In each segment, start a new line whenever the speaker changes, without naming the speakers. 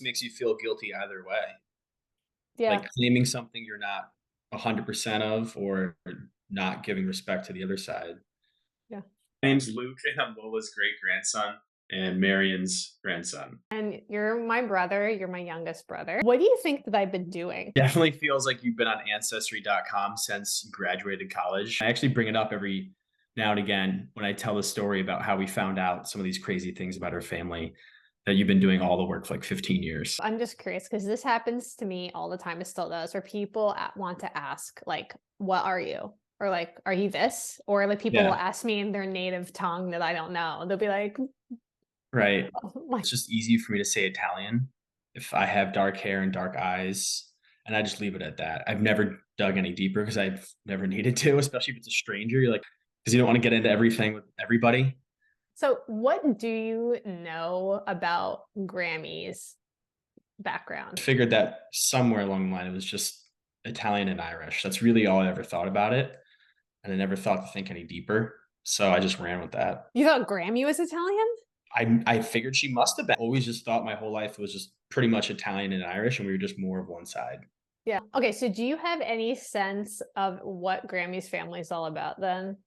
makes you feel guilty either way.
Yeah.
Like claiming something you're not 100% of or not giving respect to the other side.
Yeah.
My name's Luke, and I'm Lola's great grandson and Marion's grandson.
And you're my brother, you're my youngest brother. What do you think that I've been doing?
Definitely feels like you've been on Ancestry.com since you graduated college. I actually bring it up every now and again when I tell the story about how we found out some of these crazy things about our family, that you've been doing all the work for like 15 years.
I'm just curious because this happens to me all the time. It still does, where people want to ask, like, "What are you?" Or like, "Are you this?" Or like people will
Yeah,
ask me in their native tongue that I don't know. They'll be like,
right.
like
It's just easy for me to say Italian if I have dark hair and dark eyes, and I just leave it at that. I've never dug any deeper because I've never needed to, especially if it's a stranger. You're like, because you don't want to get into everything with everybody.
So, what do you know about Grammy's background?
Figured that somewhere along the line it was just Italian and Irish. That's really all I ever thought about it, and I never thought to think any deeper. So I just ran with that.
You thought Grammy was Italian?
I figured she must have been. Always just thought my whole life was just pretty much Italian and Irish, and we were just more of one side.
Yeah. Okay, so do you have any sense of what Grammy's family is all about then?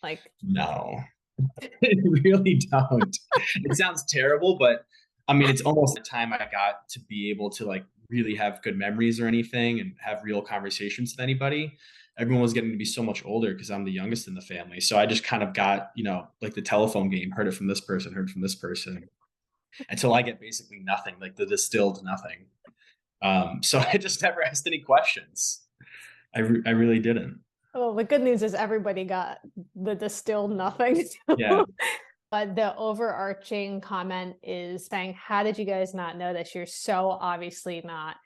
Like,
No, I really don't. It sounds terrible, but I mean, it's almost the time I got to be able to like really have good memories or anything and have real conversations with anybody. Everyone was getting to be so much older because I'm the youngest in the family. So I just kind of got, like the telephone game, heard it from this person, heard from this person, until I get basically nothing, like the distilled nothing. So I just never asked any questions. I really didn't.
well, the good news is everybody got the distilled nothing.
Yeah.
But the overarching comment is saying, "How did you guys not know this? You're so obviously not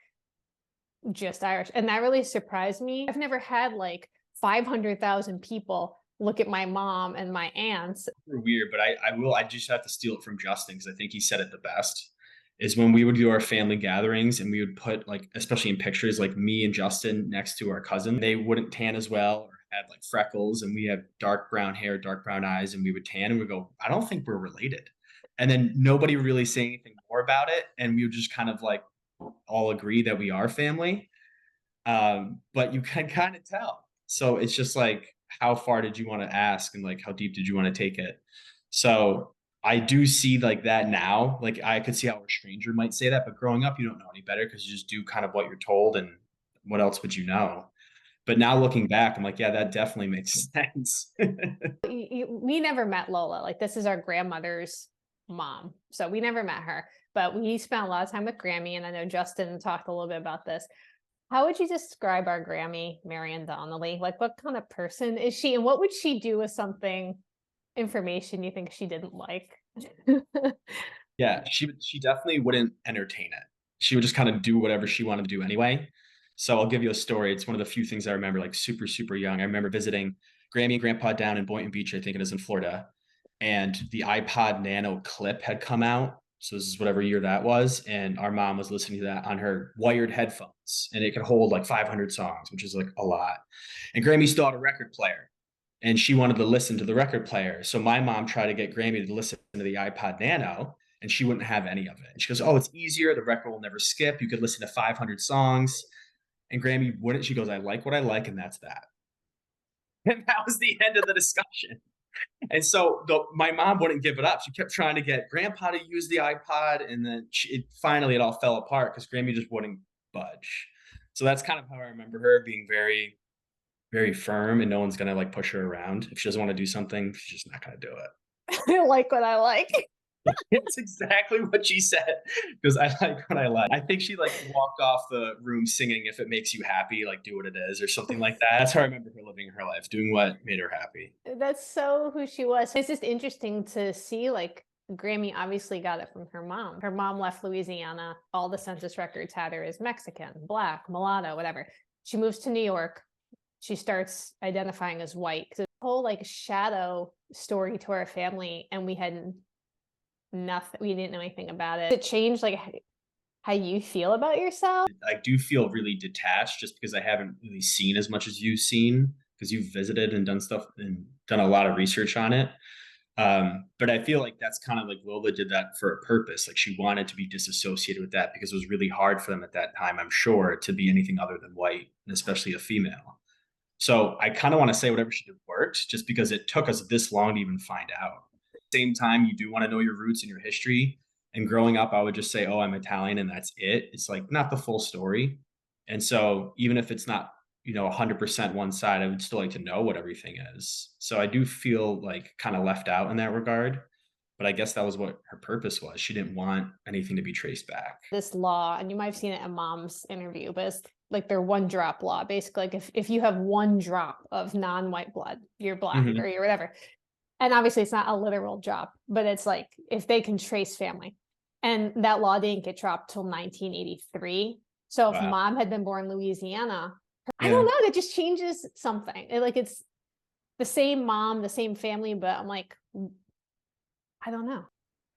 just Irish." And that really surprised me. I've never had like 500,000 people look at my mom and my aunts.
Super weird, but I just have to steal it from Justin because I think he said it the best. Is when we would do our family gatherings and we would put like, especially in pictures, like me and Justin next to our cousin. They wouldn't tan as well or had like freckles, and we have dark brown hair, dark brown eyes, and we would tan and we go, I don't think we're related. And then nobody would really say anything more about it, and we would just kind of like all agree that we are family. But you can kind of tell. So it's just like, how far did you want to ask and like how deep did you want to take it? So I do see like that now. Like I could see how a stranger might say that, but growing up, you don't know any better because you just do kind of what you're told, and what else would you know? But now looking back, I'm like, yeah, that definitely makes sense.
We never met Lola. Like, this is our grandmother's mom. So we never met her, but we spent a lot of time with Grammy. And I know Justin talked a little bit about this. How would you describe our Grammy, Marion Donnelly? Like, what kind of person is she? And what would she do with something, information you think she didn't like?
Yeah, she definitely wouldn't entertain it. She would just kind of do whatever she wanted to do anyway. So I'll give you a story. It's one of the few things I remember, like super, super young. I remember visiting Grammy and Grandpa down in Boynton Beach, I think it is in Florida, and the iPod Nano clip had come out. So this is whatever year that was, and our mom was listening to that on her wired headphones, and it could hold like 500 songs, which is like a lot. And Grammy still had a record player, and she wanted to listen to the record player. So my mom tried to get Grammy to listen to the iPod Nano, and she wouldn't have any of it. And she goes, "Oh, it's easier. The record will never skip. You could listen to 500 songs." And Grammy wouldn't. She goes, "I like what I like, and that's that." And that was the end of the discussion. And so my mom wouldn't give it up. She kept trying to get Grandpa to use the iPod, and then finally it all fell apart because Grammy just wouldn't budge. So that's kind of how I remember her being very, very firm, and no one's gonna like push her around. If she doesn't want to do something, she's just not gonna do it.
I like what I like.
It's exactly what she said, because I like what I like. I think she, like, walked off the room singing "If It Makes You Happy," like, "Do What It Is," or something like that. That's how I remember her living her life, doing what made her happy.
That's so who she was. It's just interesting to see, like, Grammy obviously got it from her mom. Her mom left Louisiana. All the census records had her as Mexican, Black, mulatto, whatever. She moves to New York. She starts identifying as white. So the whole like shadow story to our family, and we had nothing. We didn't know anything about it. It changed like how you feel about yourself.
I do feel really detached just because I haven't really seen as much as you've seen, because 'cause you've visited and done stuff and done a lot of research on it. But I feel like that's kind of like Lola did that for a purpose. Like she wanted to be disassociated with that because it was really hard for them at that time, I'm sure, to be anything other than white, and especially a female. So I kind of want to say whatever she did worked just because it took us this long to even find out. Same time, you do want to know your roots and your history. And growing up, I would just say, oh, I'm Italian and that's it. It's like not the full story. And so even if it's not, 100% one side, I would still like to know what everything is. So I do feel like kind of left out in that regard. But I guess that was what her purpose was. She didn't want anything to be traced back.
This law, and you might have seen it in Mom's interview, but it's like their one drop law. Basically, like if you have one drop of non-white blood, you're black
Mhm.
or you're whatever. And obviously it's not a literal drop, but it's like if they can trace family. And that law didn't get dropped till 1983. So if
Wow.
Mom had been born in Louisiana, I don't
Yeah.
know, that just changes something. Like it's the same mom, the same family, but I'm like, I don't know.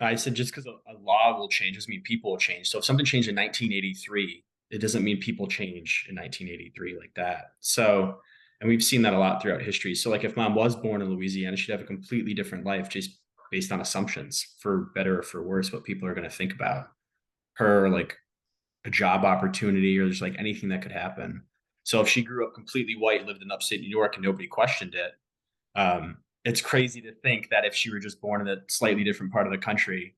I said just because a law will change doesn't mean people will change. So if something changed in 1983, it doesn't mean people change in 1983 like that. So, and we've seen that a lot throughout history. So, like if Mom was born in Louisiana, she'd have a completely different life just based on assumptions, for better or for worse, what people are going to think about her, like a job opportunity, or there's like anything that could happen. So if she grew up completely white, lived in upstate New York, and nobody questioned it, it's crazy to think that if she were just born in a slightly different part of the country,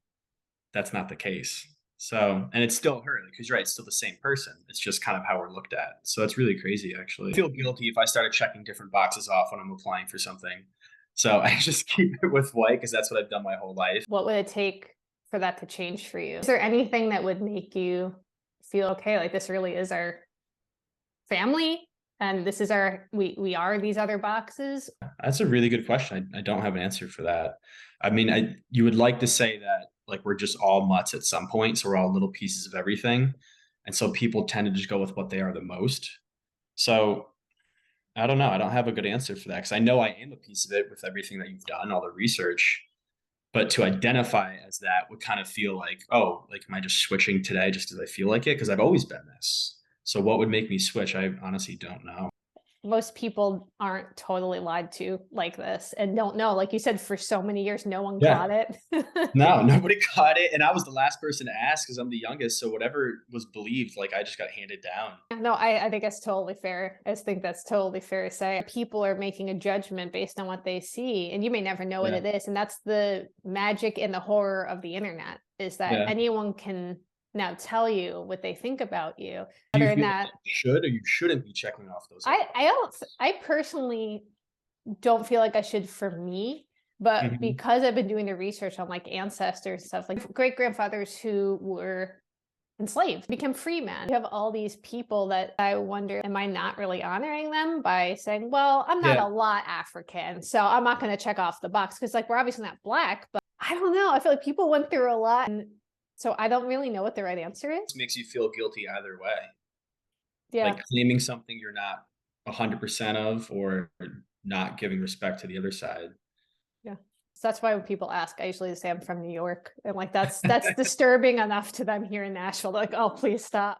that's not the case. So, and it's still her because you're right, it's still the same person. It's just kind of how we're looked at. So it's really crazy, actually. I feel guilty if I started checking different boxes off when I'm applying for something. So I just keep it with white because that's what I've done my whole life.
What would it take for that to change for you? Is there anything that would make you feel okay, like this really is our family and this is our we are these other boxes?
That's a really good question. I don't have an answer for that. I mean, you would like to say that like we're just all mutts at some point, so we're all little pieces of everything, and so people tend to just go with what they are the most. So I don't know. I don't have a good answer for that because I know I am a piece of it with everything that you've done, all the research. But to identify as that would kind of feel like, oh, like am I just switching today just because I feel like it? Because I've always been this. So what would make me switch? I honestly don't know.
Most people aren't totally lied to like this and don't know. Like you said, for so many years, no one
Yeah.
caught it.
No, nobody caught it, and I was the last person to ask because 'cause I'm the youngest, so whatever was believed, like, I just got handed down.
No, I think that's totally fair. I just think that's totally fair to say. People are making a judgment based on what they see, and you may never know what
Yeah,
it is. And that's the magic and the horror of the internet is that
yeah.
anyone can now tell you what they think about you.
Do you
Other than
feel like
that,
you should or you shouldn't be checking off those
I don't I personally don't feel like I should for me, but
Mhm.
because I've been doing the research on like ancestors and stuff, like great grandfathers who were enslaved, become free men. You have all these people that I wonder, am I not really honoring them by saying, well, I'm not
Yeah,
a lot African, so I'm not going to check off the box because like we're obviously not black, but I don't know. I feel like people went through a lot. And so I don't really know what the right answer is.
it makes you feel guilty either way.
Yeah.
Like, claiming something you're not 100% of or not giving respect to the other side.
Yeah. So that's why when people ask, I usually say I'm from New York. And like that's disturbing enough to them here in Nashville. They're like, oh, please stop.